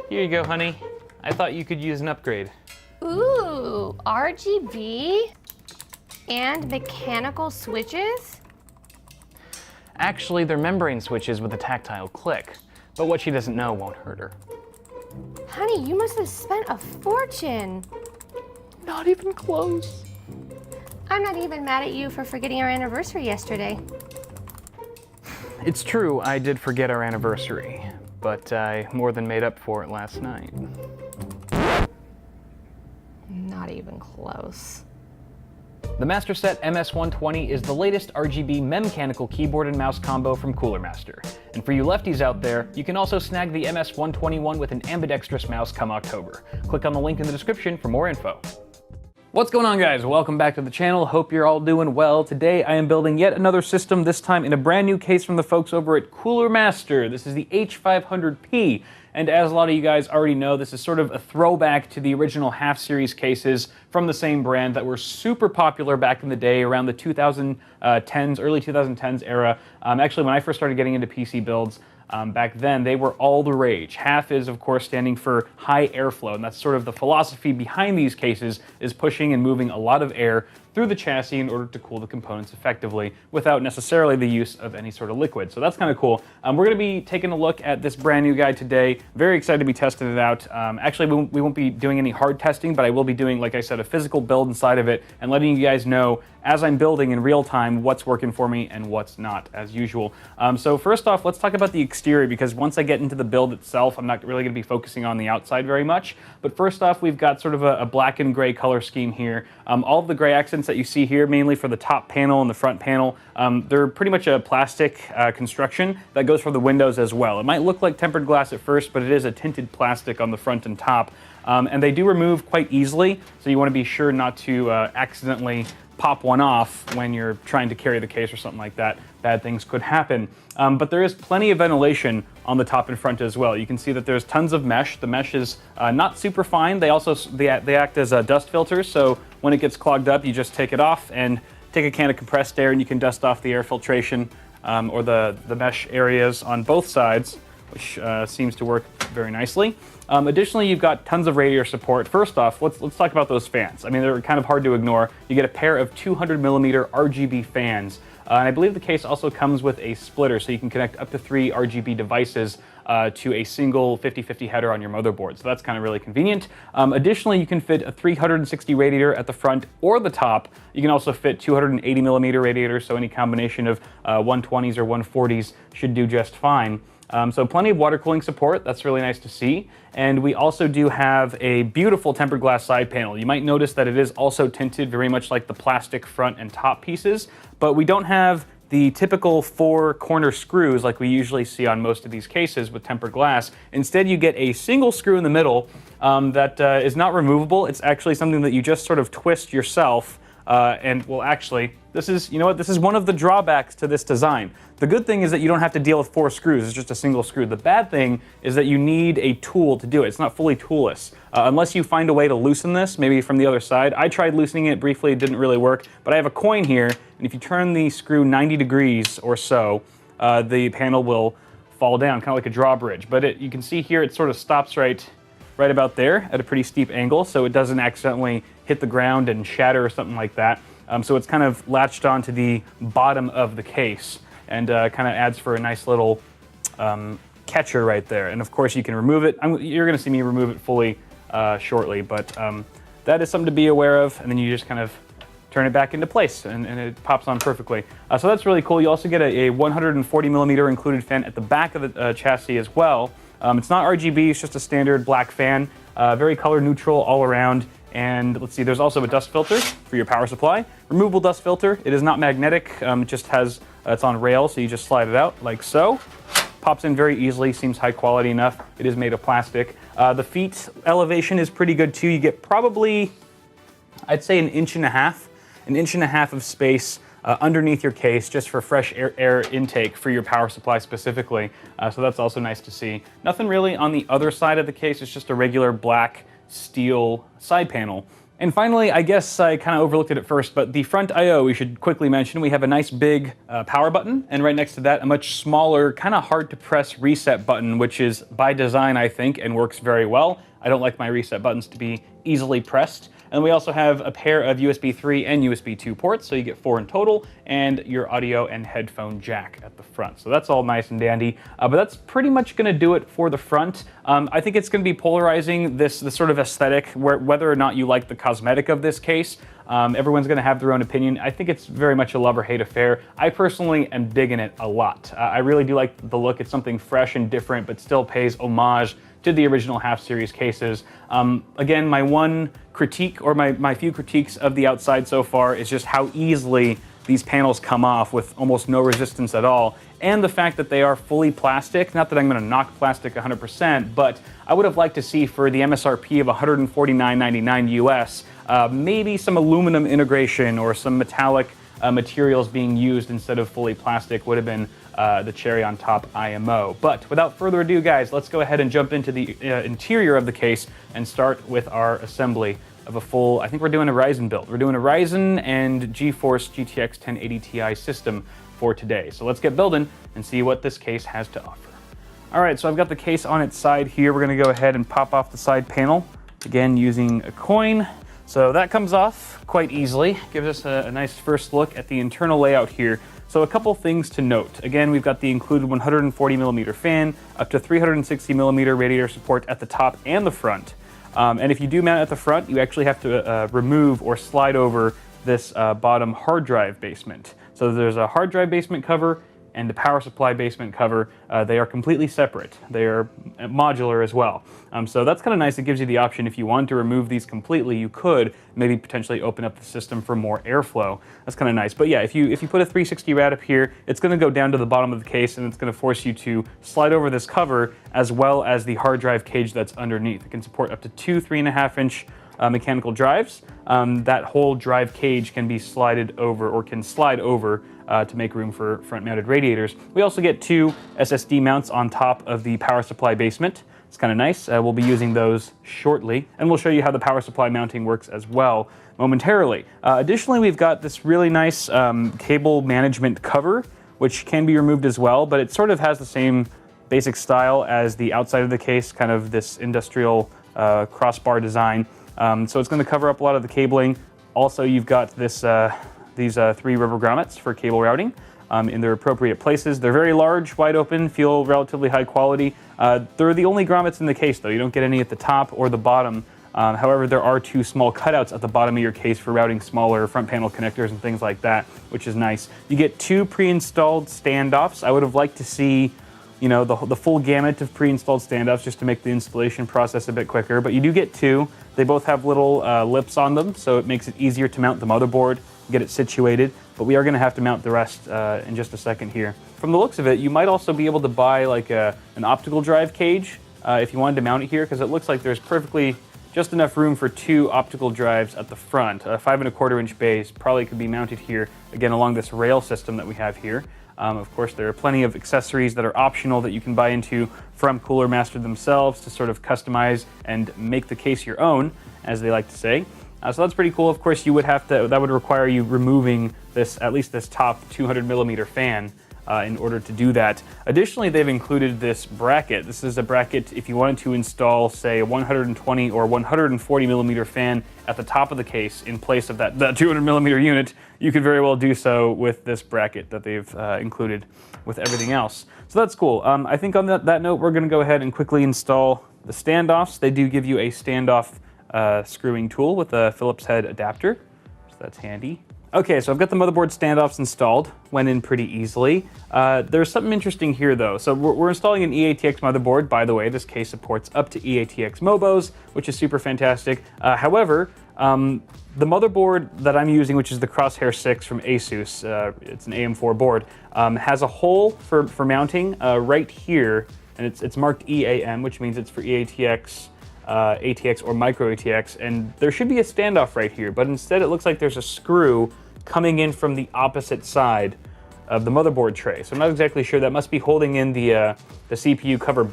Here you go, honey. I thought you could use an upgrade. Ooh, RGB and mechanical switches? Actually, they're membrane switches with a tactile click, but what she doesn't know won't hurt her. Honey, you must have spent a fortune. Not even close. I'm not even mad at you for forgetting our anniversary yesterday. It's true, I did forget our anniversary, but I more than made up for it last night. Not even close. The Master Set MS-120 is the latest RGB mechanical keyboard and mouse combo from Cooler Master. And for you lefties out there, you can also snag the MS-121 with an ambidextrous mouse come October. Click on the link in the description for more info. What's going on, guys? Welcome back to the channel. Hope you're all doing well. Today I am building yet another system, this time in a brand new case from the folks over at Cooler Master. This is the H500P. And as a lot of you guys already know, this is sort of a throwback to the original half-series cases from the same brand that were super popular back in the day around the 2010s, early 2010s era. Actually, when I first started getting into PC builds, back then, they were all the rage. Half is, of course, standing for high airflow, and that's sort of the philosophy behind these cases, is pushing and moving a lot of air through the chassis in order to cool the components effectively without necessarily the use of any sort of liquid. So that's kind of cool. We're going to be taking a look at this brand new guy today. Very excited to be testing it out. Actually, we won't be doing any hard testing, but I will be doing, like I said, a physical build inside of it and letting you guys know as I'm building in real time what's working for me and what's not, as usual. So first off, let's talk about the exterior, because once I get into the build itself, I'm not really going to be focusing on the outside very much. But first off, we've got sort of a black and gray color scheme here. All of the gray accents that you see here, mainly for the top panel and the front panel, they're pretty much a plastic construction that goes for the windows as well. It might look like tempered glass at first, but it is a tinted plastic on the front and top. And they do remove quite easily, so you want to be sure not to accidentally pop one off when you're trying to carry the case or something like that. Bad things could happen. But there is plenty of ventilation on the top and front as well. You can see that there's tons of mesh. The mesh is not super fine. They act as dust filters, so when it gets clogged up, you just take it off and take a can of compressed air and you can dust off the air filtration or the mesh areas on both sides, which seems to work very nicely. Additionally, you've got tons of radiator support. First off, let's talk about those fans. I mean, they're kind of hard to ignore. You get a pair of 200mm RGB fans. And I believe the case also comes with a splitter, so you can connect up to 3 RGB devices to a single 50/50 header on your motherboard. So that's kind of really convenient. Additionally, you can fit a 360 radiator at the front or the top. You can also fit 280mm radiators, so any combination of 120s or 140s should do just fine. So plenty of water cooling support. That's really nice to see. And we also do have a beautiful tempered glass side panel. You might notice that it is also tinted very much like the plastic front and top pieces, but we don't have the typical 4 corner screws like we usually see on most of these cases with tempered glass. Instead, you get a single screw in the middle that is not removable. It's actually something that you just sort of twist yourself. And well, actually, this is one of the drawbacks to this design. The good thing is that you don't have to deal with 4 screws, it's just a single screw. The bad thing is that you need a tool to do it. It's not fully toolless. Unless you find a way to loosen this, maybe from the other side. I tried loosening it briefly, it didn't really work, but I have a coin here, and if you turn the screw 90 degrees or so, the panel will fall down, kind of like a drawbridge. But you can see here it sort of stops right about there at a pretty steep angle, so it doesn't accidentally hit the ground and shatter or something like that. So it's kind of latched onto the bottom of the case and kind of adds for a nice little catcher right there. And of course you can remove it. You're going to see me remove it fully shortly, but that is something to be aware of, and then you just kind of turn it back into place and it pops on perfectly. So that's really cool. You also get a 140mm included fan at the back of the chassis as well. It's not RGB, it's just a standard black fan, very color neutral all around. And let's see, there's also a dust filter for your power supply. Removable dust filter. It is not magnetic, it just has, it's on rail, so you just slide it out like so. Pops in very easily, seems high quality enough. It is made of plastic. The feet elevation is pretty good too. You get probably, I'd say an inch and a half of space underneath your case just for fresh air intake for your power supply specifically. So that's also nice to see. Nothing really on the other side of the case, it's just a regular black steel side panel. And finally, I guess I kind of overlooked it at first, but the front I/O we should quickly mention. We have a nice big power button, and right next to that, a much smaller, kind of hard to press reset button, which is by design, I think, and works very well. I don't like my reset buttons to be easily pressed. And we also have a pair of USB 3 and USB 2 ports, so you get 4 in total, and your audio and headphone jack at the front. So that's all nice and dandy, but that's pretty much gonna do it for the front. I think it's gonna be polarizing, this sort of aesthetic, whether or not you like the cosmetic of this case. Everyone's gonna have their own opinion. I think it's very much a love or hate affair. I personally am digging it a lot. I really do like the look. It's something fresh and different, but still pays homage to the original half series cases. Again, my one critique, or my few critiques of the outside so far, is just how easily these panels come off with almost no resistance at all, and the fact that they are fully plastic. Not that I'm gonna knock plastic 100%, but I would have liked to see, for the MSRP of $149.99 US, maybe some aluminum integration or some metallic materials being used instead of fully plastic would have been the cherry on top IMO. But without further ado, guys, let's go ahead and jump into the interior of the case and start with our assembly of a full, I think we're doing a Ryzen build. We're doing a Ryzen and GeForce GTX 1080 Ti system for today. So let's get building and see what this case has to offer. All right, so I've got the case on its side here. We're gonna go ahead and pop off the side panel, again using a coin. So that comes off quite easily, gives us a nice first look at the internal layout here. So a couple things to note. Again, we've got the included 140mm fan, up to 360mm radiator support at the top and the front. And if you do mount at the front, you actually have to remove or slide over this bottom hard drive basement. So there's a hard drive basement cover and the power supply basement cover. They are completely separate. They are modular as well. So that's kind of nice. It gives you the option, if you want to remove these completely, you could maybe potentially open up the system for more airflow. That's kind of nice. But yeah, if you put a 360 rad up here, it's going to go down to the bottom of the case, and it's going to force you to slide over this cover as well as the hard drive cage that's underneath. It can support up to two 3.5-inch mechanical drives. That whole drive cage can be slided over, or can slide over to make room for front-mounted radiators. We also get 2 SSD mounts on top of the power supply basement. It's kind of nice. We'll be using those shortly, and we'll show you how the power supply mounting works as well momentarily. Additionally, we've got this really nice cable management cover, which can be removed as well, but it sort of has the same basic style as the outside of the case, kind of this industrial crossbar design. So it's going to cover up a lot of the cabling. Also, you've got these 3 rubber grommets for cable routing in their appropriate places. They're very large, wide open, feel relatively high quality. They're the only grommets in the case, though. You don't get any at the top or the bottom. However, there are 2 small cutouts at the bottom of your case for routing smaller front panel connectors and things like that, which is nice. You get 2 pre-installed standoffs. I would have liked to see, you know, the full gamut of pre-installed standoffs just to make the installation process a bit quicker, but you do get 2. They both have little lips on them, so it makes it easier to mount the motherboard, get it situated, but we are going to have to mount the rest in just a second here. From the looks of it, you might also be able to buy like an optical drive cage if you wanted to mount it here, because it looks like there's perfectly just enough room for 2 optical drives at the front. 5.25-inch bays probably could be mounted here, again, along this rail system that we have here. Of course, there are plenty of accessories that are optional that you can buy into from Cooler Master themselves to sort of customize and make the case your own, as they like to say. So that's pretty cool. Of course, you would have to, that would require you removing this, at least this top 200mm fan in order to do that. Additionally, they've included this bracket. This is a bracket if you wanted to install, say, a 120 or 140mm fan at the top of the case in place of that 200mm unit. You could very well do so with this bracket that they've included with everything else. So that's cool. I think on that note, we're going to go ahead and quickly install the standoffs. They do give you a standoff screwing tool with a Phillips head adapter, so that's handy. Okay, so I've got the motherboard standoffs installed, went in pretty easily. There's something interesting here though. So we're installing an EATX motherboard. By the way, this case supports up to EATX Mobos, which is super fantastic. However, the motherboard that I'm using, which is the Crosshair 6 from Asus, it's an AM4 board, has a hole for mounting right here, and it's marked EAM, which means it's for EATX, ATX, or micro ATX, and there should be a standoff right here, but instead it looks like there's a screw coming in from the opposite side of the motherboard tray. So I'm not exactly sure. That must be holding in the CPU cover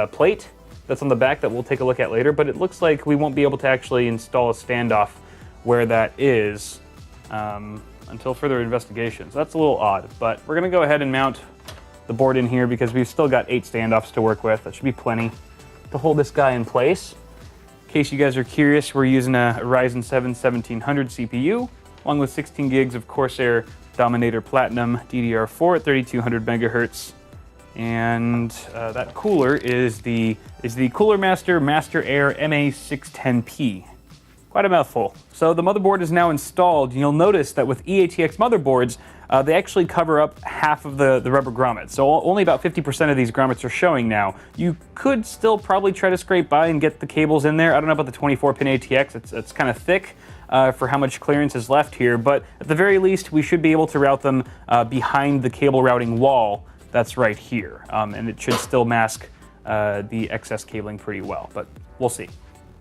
plate that's on the back that we'll take a look at later, but it looks like we won't be able to actually install a standoff where that is until further investigation. So that's a little odd, but we're gonna go ahead and mount the board in here because we've still got 8 standoffs to work with. That should be plenty to hold this guy in place. In case you guys are curious, we're using a Ryzen 7 1700 CPU, along with 16 gigs of Corsair Dominator Platinum DDR4 at 3200 megahertz. And that cooler is the Cooler Master Master Air MA610P. Quite a mouthful. So the motherboard is now installed. You'll notice that with EATX motherboards, they actually cover up half of the rubber grommets. So only about 50% of these grommets are showing now. You could still probably try to scrape by and get the cables in there. I don't know about the 24-pin ATX. It's kind of thick for how much clearance is left here, but at the very least, we should be able to route them behind the cable routing wall that's right here. And it should still mask the excess cabling pretty well, but we'll see.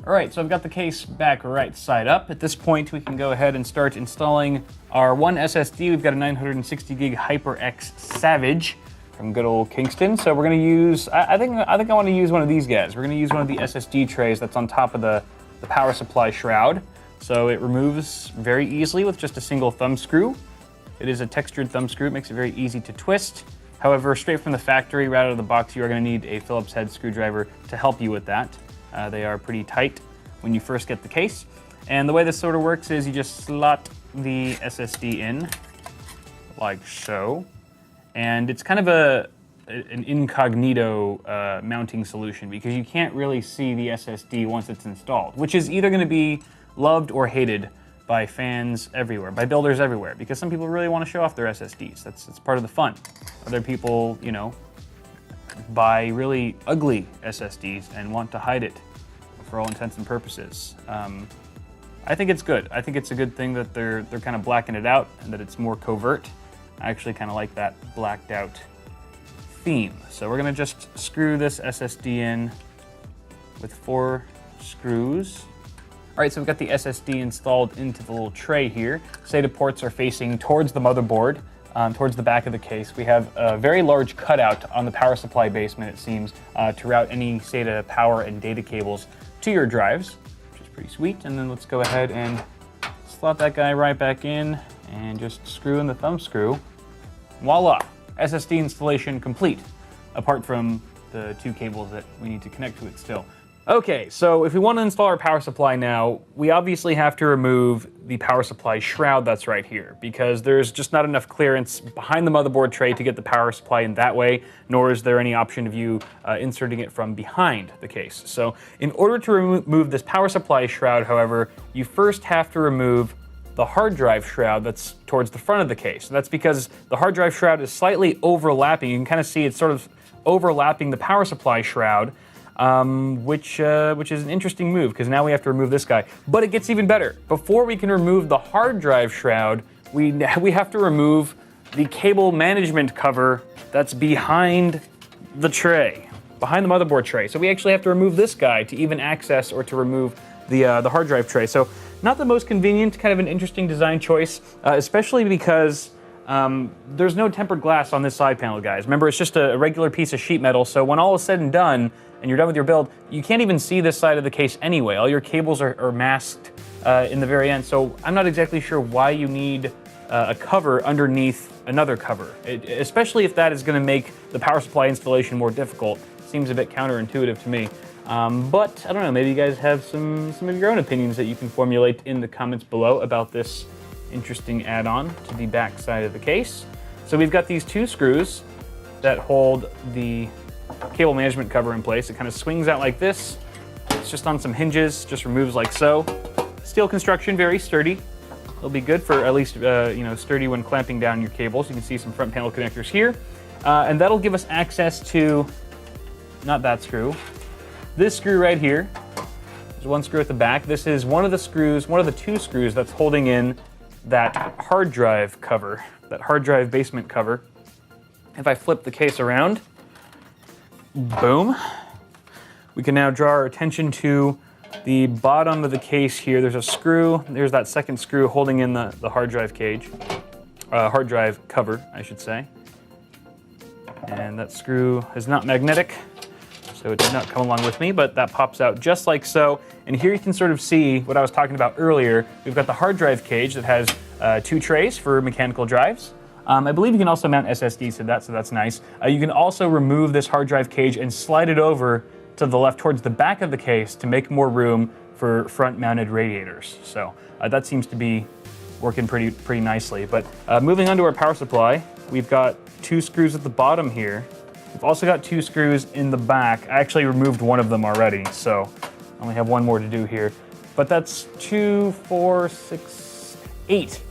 All right, so I've got the case back right side up. At this point, we can go ahead and start installing our one SSD. We've got a 960 gig HyperX Savage from good old Kingston. So we're gonna use, I think I wanna use one of these guys. We're gonna use one of the SSD trays that's on top of the power supply shroud. So it removes very easily with just a single thumb screw. It is a textured thumb screw, it makes it very easy to twist. However, straight from the factory, right out of the box, you are gonna need a Phillips head screwdriver to help you with that. They are pretty tight when you first get the case. And the way this sort of works is you just slot the SSD in, like so. And it's kind of an incognito mounting solution because you can't really see the SSD once it's installed, which is either gonna be loved or hated by fans everywhere, by builders everywhere, because some people really want to show off their SSDs. That's part of the fun. Other people, you know, buy really ugly SSDs and want to hide it for all intents and purposes. I think it's good. I think it's a good thing that they're kind of blacking it out and that it's more covert. I actually kind of like that blacked out theme. So we're gonna just screw this SSD in with 4 screws. All right, so we've got the SSD installed into the little tray here. SATA ports are facing towards the motherboard, towards the back of the case. We have a very large cutout on the power supply basement, it seems, to route any SATA power and data cables to your drives, which is pretty sweet. And then let's go ahead and slot that guy right back in and just screw in the thumb screw. Voila, SSD installation complete, apart from the 2 cables that we need to connect to it still. Okay, so if we want to install our power supply now, we obviously have to remove the power supply shroud that's right here, because there's just not enough clearance behind the motherboard tray to get the power supply in that way, nor is there any option of you inserting it from behind the case. So in order to remove this power supply shroud, however, you first have to remove the hard drive shroud that's towards the front of the case. And that's because the hard drive shroud is slightly overlapping. You can kind of see it's sort of overlapping the power supply shroud, which is an interesting move because now we have to remove this guy. But it gets even better. Before we can remove the hard drive shroud, we have to remove the cable management cover that's behind the tray, behind the motherboard tray. So we actually have to remove this guy to even access or to remove the hard drive tray. So not the most convenient, kind of an interesting design choice, especially because there's no tempered glass on this side panel, guys. Remember, it's just a regular piece of sheet metal, so when all is said and done, and you're done with your build, you can't even see this side of the case anyway. All your cables are masked in the very end, so I'm not exactly sure why you need a cover underneath another cover, especially if that is gonna make the power supply installation more difficult. Seems a bit counterintuitive to me. But I don't know, maybe you guys have some of your own opinions that you can formulate in the comments below about this interesting add-on to the back side of the case. So we've got these 2 screws that hold the cable management cover in place. It kind of swings out like this. It's just on some hinges, just removes like so. Steel construction, very sturdy. It'll be good for at least sturdy when clamping down your cables. You can see some front panel connectors here. And that'll give us access to, not that screw, this screw right here. There's 1 screw at the back. This is one of the screws, one of the 2 screws that's holding in that hard drive cover, that hard drive basement cover. If I flip the case around, boom, we can now draw our attention to the bottom of the case here. There's a screw, there's that 2nd screw holding in the hard drive cage, hard drive cover, I should say. And that screw is not magnetic, So it did not come along with me, but that pops out just like so. And here you can sort of see what I was talking about earlier. We've got the hard drive cage that has 2 trays for mechanical drives. I believe you can also mount SSDs to that, so that's nice. You can also remove this hard drive cage and slide it over to the left towards the back of the case to make more room for front-mounted radiators. So that seems to be working pretty nicely. But moving on to our power supply, we've got 2 screws at the bottom here. We've also got 2 screws in the back. I actually removed one of them already, so I only have one more to do here. But that's 2, 4, 6, 8.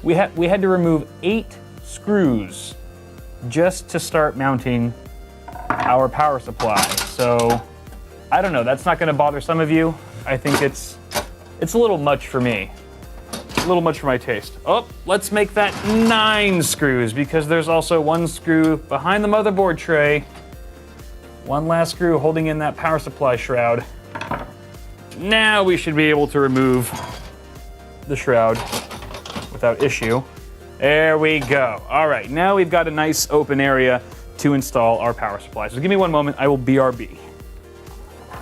We had to remove 8 screws just to start mounting our power supply. So I don't know, that's not gonna bother some of you. I think it's a little much for me. A little much for my taste. Oh, let's make that 9 screws because there's also 1 screw behind the motherboard tray. 1 last screw holding in that power supply shroud. Now we should be able to remove the shroud without issue. There we go. All right, now we've got a nice open area to install our power supply. So give me 1 moment, I will BRB.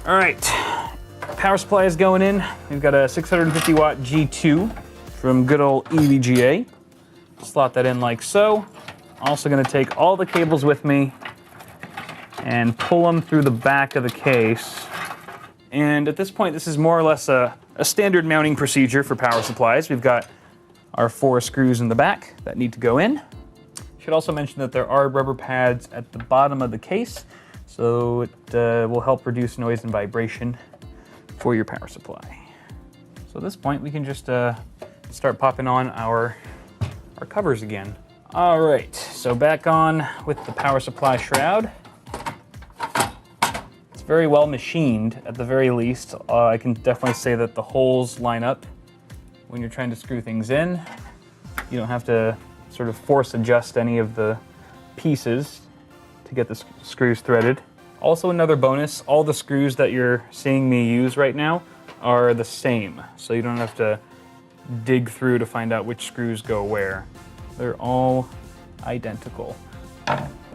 All right, power supply is going in. We've got a 650 watt G2 from good old EVGA. Slot that in like so. Also gonna take all the cables with me and pull them through the back of the case. And at this point, this is more or less a standard mounting procedure for power supplies. We've got our 4 screws in the back that need to go in. Should also mention that there are rubber pads at the bottom of the case, so it will help reduce noise and vibration for your power supply. So at this point, we can just start popping on our covers again. All right, so back on with the power supply shroud. It's very well machined at the very least. I can definitely say that the holes line up when you're trying to screw things in. You don't have to sort of force adjust any of the pieces to get the screws threaded. Also another bonus, all the screws that you're seeing me use right now are the same, so you don't have to dig through to find out which screws go where. They're all identical.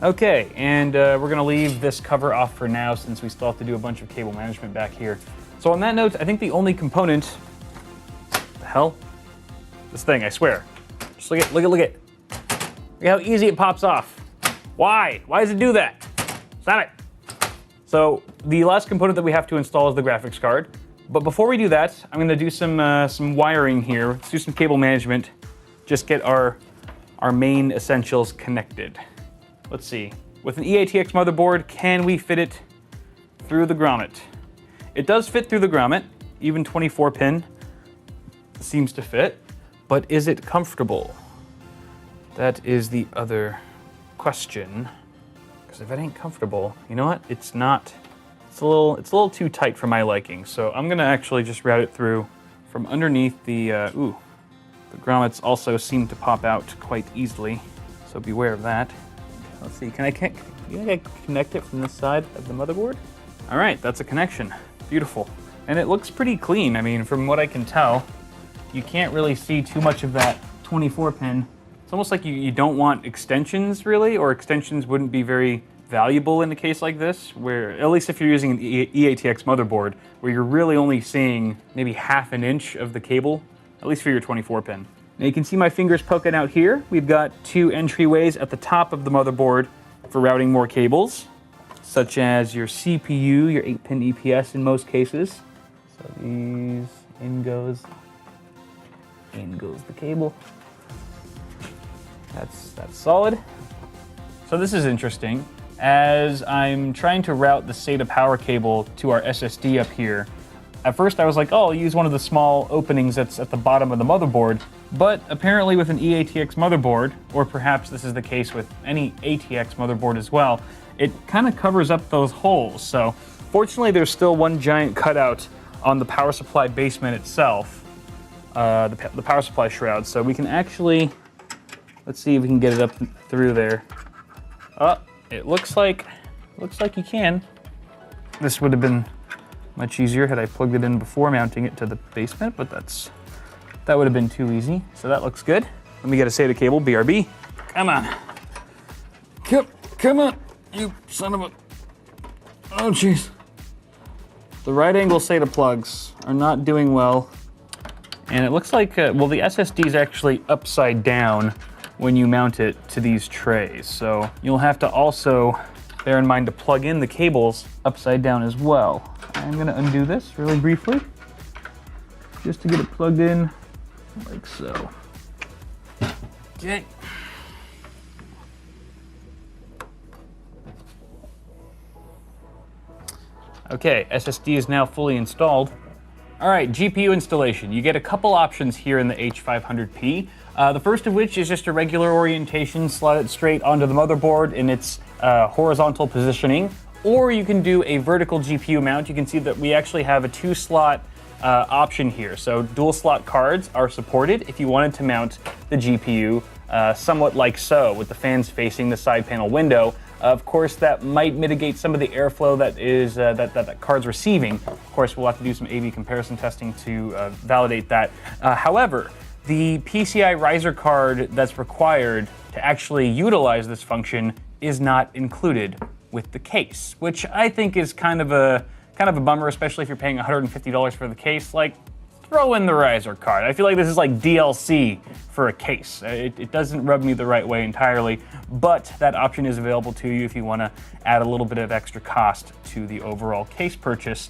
Okay, and we're gonna leave this cover off for now since we still have to do a bunch of cable management back here. So on that note, I think the only component, the hell? This thing, I swear. Just look at. Look how easy it pops off. Why? Why does it do that? Stop it. So the last component that we have to install is the graphics card. But before we do that, I'm gonna do some wiring here. Let's do some cable management. Just get our main essentials connected. Let's see. With an EATX motherboard, can we fit it through the grommet? It does fit through the grommet. Even 24 pin seems to fit. But is it comfortable? That is the other question. Because if it ain't comfortable, you know what? It's not. It's a little too tight for my liking. So I'm gonna actually just route it through from underneath the. The grommets also seem to pop out quite easily, so beware of that. Let's see. Can I connect it from this side of the motherboard? All right, that's a connection. Beautiful, and it looks pretty clean. I mean, from what I can tell, you can't really see too much of that 24 pin. It's almost like you don't want extensions really, or extensions wouldn't be very valuable in a case like this, where at least if you're using an EATX motherboard, where you're really only seeing maybe ½ an inch of the cable, at least for your 24 pin. Now you can see my fingers poking out here. We've got 2 entryways at the top of the motherboard for routing more cables, such as your CPU, your 8-pin EPS in most cases. So these, in goes the cable. That's solid. So this is interesting. As I'm trying to route the SATA power cable to our SSD up here, at first I was like, oh, I'll use one of the small openings that's at the bottom of the motherboard. But apparently with an EATX motherboard, or perhaps this is the case with any ATX motherboard as well, it kind of covers up those holes. So fortunately there's still one giant cutout on the power supply basement itself, the power supply shroud. So we can actually, let's see if we can get it up through there. Oh, it looks like you can. This would have been much easier had I plugged it in before mounting it to the basement, but that would have been too easy. So that looks good. Let me get a SATA cable, BRB. Come on. Come on, you son of a... Oh, jeez. The right angle SATA plugs are not doing well. And it looks like, well, the SSD is actually upside down when you mount it to these trays. So you'll have to also bear in mind to plug in the cables upside down as well. I'm gonna undo this really briefly, just to get it plugged in like so. Okay. Okay, SSD is now fully installed. All right, GPU installation. You get a couple options here in the H500P. The first of which is just a regular orientation, slot it straight onto the motherboard in its horizontal positioning, or you can do a vertical GPU mount. You can see that we actually have a 2-slot option here. So dual slot cards are supported if you wanted to mount the GPU somewhat like so, with the fans facing the side panel window. Of course, that might mitigate some of the airflow that is that card's receiving. Of course, we'll have to do some A/B comparison testing to validate that. However, the PCI riser card that's required to actually utilize this function is not included with the case, which I think is kind of a bummer, especially if you're paying $150 for the case. Like, throw in the riser card. I feel like this is like DLC for a case. It doesn't rub me the right way entirely, but that option is available to you if you want to add a little bit of extra cost to the overall case purchase.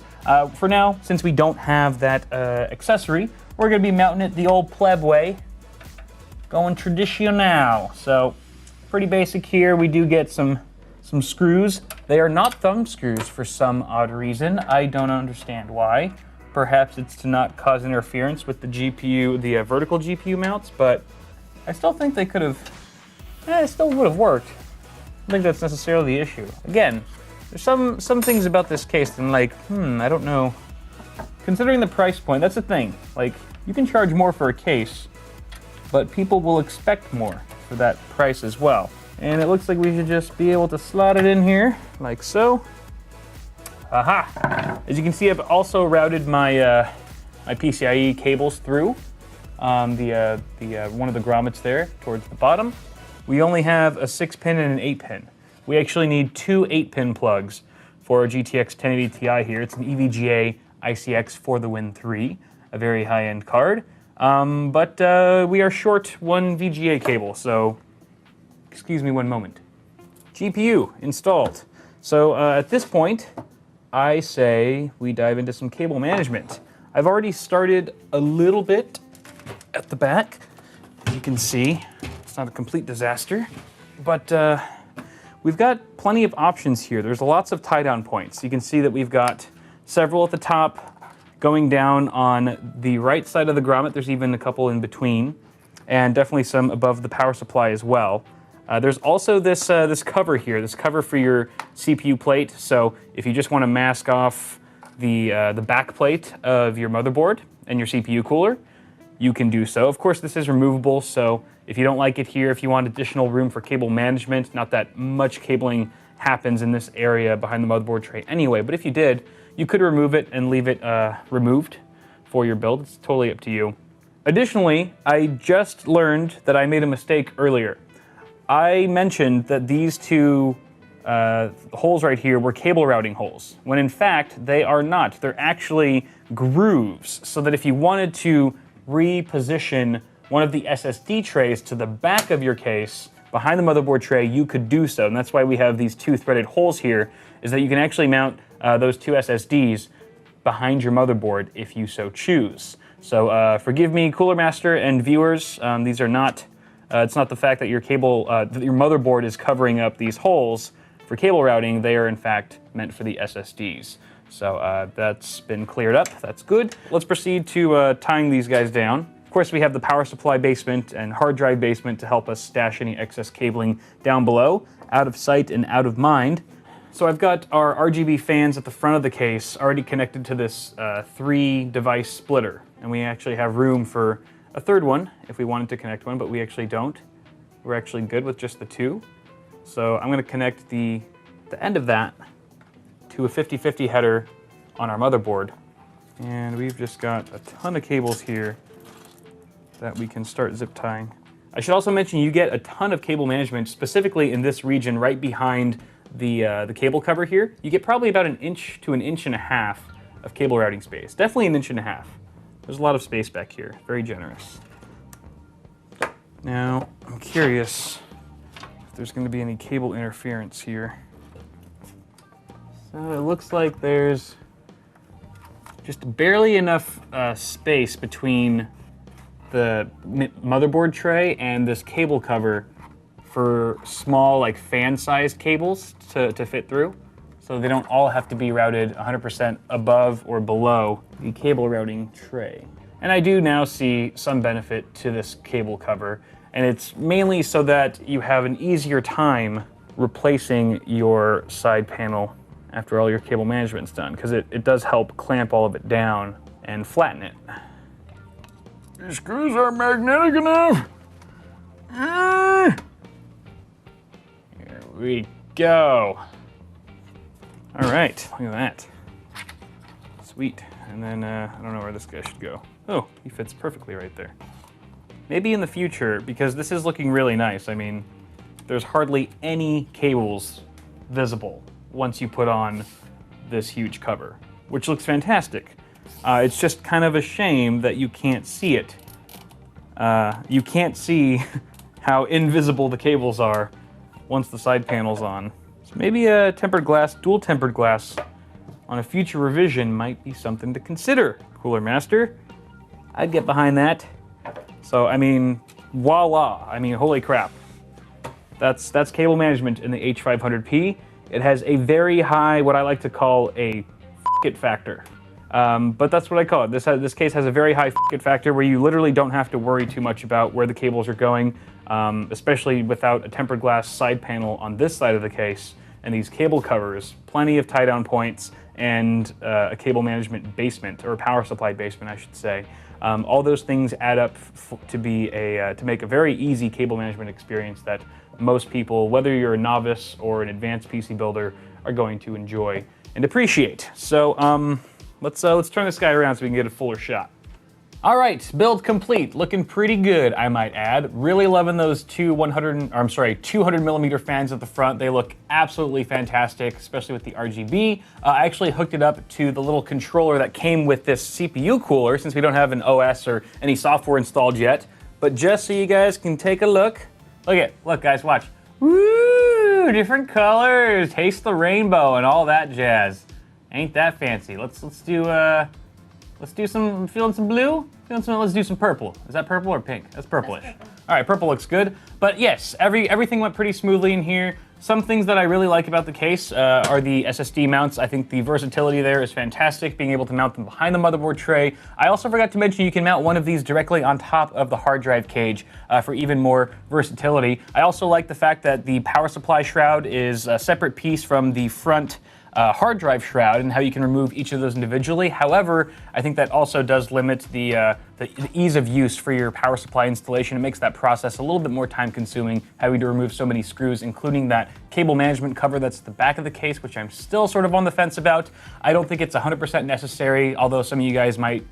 For now, since we don't have that accessory, we're going to be mounting it the old pleb way, going traditional. So pretty basic here. We do get some screws. They are not thumb screws for some odd reason. I don't understand why. Perhaps it's to not cause interference with the GPU, the vertical GPU mounts, but I still think they could have, it still would have worked. I don't think that's necessarily the issue. Again, there's some things about this case that I'm like, I don't know. Considering the price point, that's the thing. Like, you can charge more for a case, but people will expect more for that price as well. And it looks like we should just be able to slot it in here, like so. Aha! As you can see, I've also routed my my PCIe cables through one of the grommets there towards the bottom. We only have a 6-pin and an 8-pin. We actually need 2 8-pin plugs for our GTX 1080 Ti here. It's an EVGA ICX for the Win 3, a very high-end card. But we are short 1 VGA cable, so excuse me one moment. GPU installed. So at this point, I say we dive into some cable management. I've already started a little bit at the back. You can see it's not a complete disaster, but we've got plenty of options here. There's lots of tie-down points. You can see that we've got several at the top, going down on the right side of the grommet. There's even a couple in between, and definitely some above the power supply as well. There's also this cover here, this cover for your CPU plate. So if you just want to mask off the back plate of your motherboard and your CPU cooler, you can do so. Of course, this is removable, so if you don't like it here, if you want additional room for cable management, not that much cabling happens in this area behind the motherboard tray anyway, but if you did, you could remove it and leave it removed for your build. It's totally up to you. Additionally, I just learned that I made a mistake earlier. I mentioned that these two holes right here were cable routing holes, when in fact they are not. They're actually grooves, so that if you wanted to reposition one of the SSD trays to the back of your case, behind the motherboard tray, you could do so. And that's why we have these 2 threaded holes here, is that you can actually mount those 2 SSDs behind your motherboard if you so choose. So forgive me, Cooler Master and viewers, these are not, it's not the fact that your cable, that your motherboard is covering up these holes for cable routing. They are in fact meant for the SSDs. So that's been cleared up, that's good. Let's proceed to tying these guys down. Of course, we have the power supply basement and hard drive basement to help us stash any excess cabling down below, out of sight and out of mind. So I've got our RGB fans at the front of the case already connected to this 3-device splitter. And we actually have room for a third one if we wanted to connect one, but we actually don't. We're actually good with just the 2. So I'm going to connect the end of that to a 50/50 header on our motherboard. And we've just got a ton of cables here that we can start zip tying. I should also mention you get a ton of cable management specifically in this region right behind the cable cover here, you get probably about 1 inch to 1.5 inches of cable routing space. Definitely 1.5 inches. There's a lot of space back here. Very generous. Now, I'm curious if there's going to be any cable interference here. So it looks like there's just barely enough space between the motherboard tray and this cable cover for small, like fan-sized cables to fit through. So they don't all have to be routed 100% above or below the cable routing tray. And I do now see some benefit to this cable cover, and it's mainly so that you have an easier time replacing your side panel after all your cable management's done, because it does help clamp all of it down and flatten it. These screws aren't magnetic enough. Here we go. All right, look at that. Sweet. And then I don't know where this guy should go. Oh, he fits perfectly right there. Maybe in the future, because this is looking really nice. I mean, there's hardly any cables visible once you put on this huge cover, which looks fantastic. It's just kind of a shame that you can't see it. You can't see how invisible the cables are once the side panel's on. So maybe a tempered glass, dual tempered glass on a future revision might be something to consider, Cooler Master. I'd get behind that. So, I mean, voila. I mean, holy crap. That's cable management in the H500P. It has a very high, what I like to call a f*** it factor. But that's what I call it. This case has a very high f*** it factor where you literally don't have to worry too much about where the cables are going, especially without a tempered glass side panel on this side of the case and these cable covers, plenty of tie-down points, and a cable management basement, or a power supply basement, I should say. All those things add up to make a very easy cable management experience that most people, whether you're a novice or an advanced PC builder, are going to enjoy and appreciate. So let's turn this guy around so we can get a fuller shot. All right, build complete. Looking pretty good, I might add. Really loving those two 200 millimeter fans at the front. They look absolutely fantastic, especially with the RGB. I actually hooked it up to the little controller that came with this CPU cooler, since we don't have an OS or any software installed yet. But just so you guys can take a look. Look guys, watch. Woo, different colors, taste the rainbow and all that jazz. Ain't that fancy? Let's do some, feeling some blue? Let's do some purple. Is that purple or pink? That's purplish. That's purple. All right, purple looks good. But yes, everything went pretty smoothly in here. Some things that I really like about the case are the SSD mounts. I think the versatility there is fantastic, being able to mount them behind the motherboard tray. I also forgot to mention you can mount one of these directly on top of the hard drive cage for even more versatility. I also like the fact that the power supply shroud is a separate piece from the front hard drive shroud, and how you can remove each of those individually. However, I think that also does limit the ease of use for your power supply installation. It makes that process a little bit more time consuming, having to remove so many screws, including that cable management cover that's at the back of the case, which I'm still sort of on the fence about. I don't think it's 100% necessary, although some of you guys might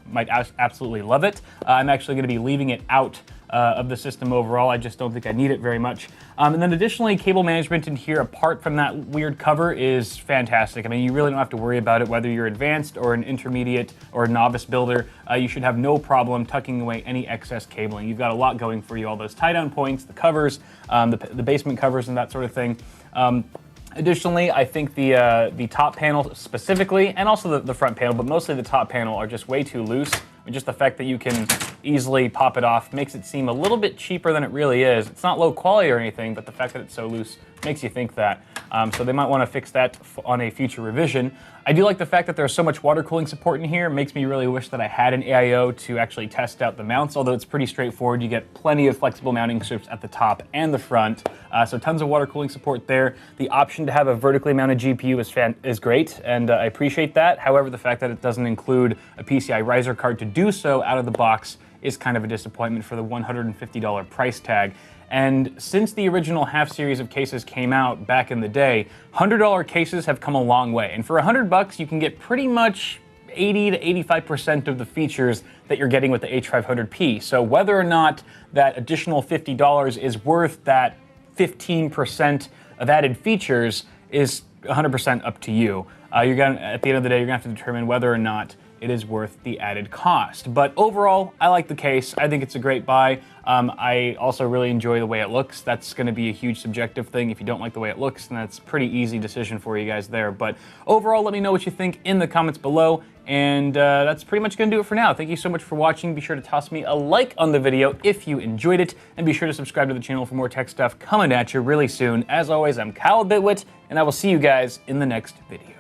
absolutely love it. I'm actually going to be leaving it out of the system overall. I just don't think I need it very much. And then additionally, cable management in here, apart from that weird cover, is fantastic. I mean, you really don't have to worry about it, whether you're advanced or an intermediate or a novice builder. You should have no problem tucking away any excess cabling. You've got a lot going for you, all those tie-down points, the covers, the basement covers and that sort of thing. Additionally, I think the top panel specifically, and also the front panel, but mostly the top panel, are just way too loose. And just the fact that you can easily pop it off makes it seem a little bit cheaper than it really is. It's not low quality or anything, but the fact that it's so loose makes you think that. So they might want to fix that on a future revision. I do like the fact that there's so much water cooling support in here. It makes me really wish that I had an AIO to actually test out the mounts, although it's pretty straightforward. You get plenty of flexible mounting strips at the top and the front, so tons of water cooling support there. The option to have a vertically mounted GPU is great, and I appreciate that. However, the fact that it doesn't include a PCI riser card to do so out of the box is kind of a disappointment for the $150 price tag. And since the original half series of cases came out back in the day, $100 cases have come a long way. And for $100, you can get pretty much 80 to 85% of the features that you're getting with the H500P. So whether or not that additional $50 is worth that 15% of added features is 100% up to you. You're gonna, at the end of the day, you're gonna have to determine whether or not it is worth the added cost. But overall, I like the case. I think it's a great buy. I also really enjoy the way it looks. That's gonna be a huge subjective thing. If you don't like the way it looks, then that's a pretty easy decision for you guys there. But overall, let me know what you think in the comments below. And that's pretty much gonna do it for now. Thank you so much for watching. Be sure to toss me a like on the video if you enjoyed it. And be sure to subscribe to the channel for more tech stuff coming at you really soon. As always, I'm Kyle Bitwit, and I will see you guys in the next video.